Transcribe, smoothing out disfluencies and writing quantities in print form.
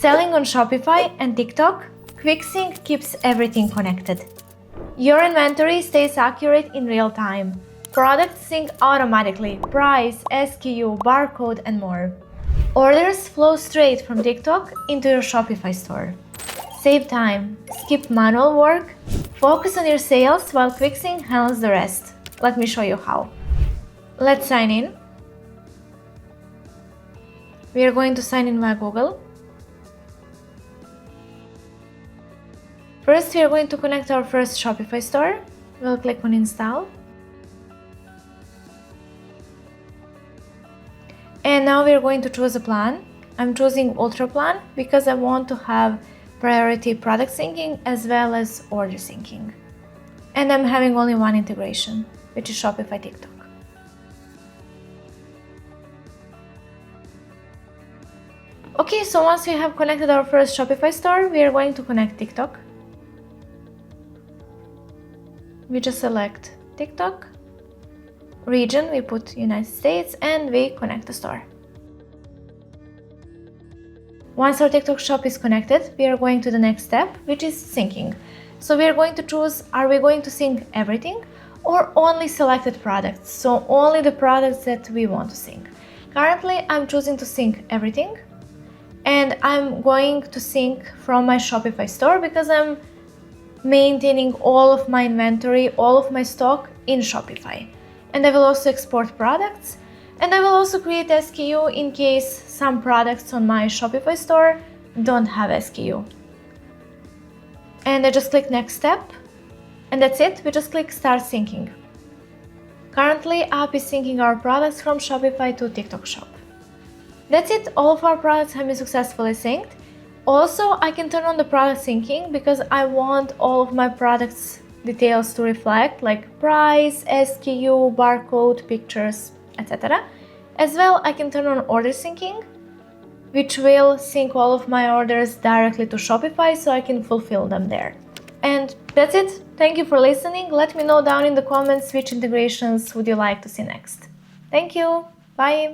Selling on Shopify and TikTok, QuickSync keeps everything connected. Your inventory stays accurate in real time. Products sync automatically, price, SKU, barcode, and more. Orders flow straight from TikTok into your Shopify store. Save time, skip manual work, focus on your sales while QuickSync handles the rest. Let me show you how. Let's sign in. We are going to sign in via Google. First, we are going to connect our first Shopify store. We'll click on Install. And now we are going to choose a plan. I'm choosing Ultra plan because I want to have priority product syncing as well as order syncing. And I'm having only one integration, which is Shopify TikTok. Okay, so once we have connected our first Shopify store, we are going to connect TikTok. We just select TikTok, region, we put United States, and we connect the store. Once our TikTok shop is connected, we are going to the next step, which is syncing. So we are going to choose, are we going to sync everything or only selected products? So only the products that we want to sync. Currently, I'm choosing to sync everything, and I'm going to sync from my Shopify store because I'm maintaining all of my inventory, all of my stock in Shopify. And I will also export products, and I will also create SKU in case some products on my Shopify store don't have SKU. And I just click next step, and that's it. We just click start syncing. Currently, app is syncing our products from Shopify to TikTok shop. That's it, all of our products have been successfully synced. Also, I can turn on the product syncing because I want all of my products details to reflect, like price, SKU, barcode, pictures, etc. As well, I can turn on order syncing, which will sync all of my orders directly to Shopify so I can fulfill them there. And that's it. Thank you for listening. Let me know down in the comments which integrations would you like to see next. Thank you. Bye.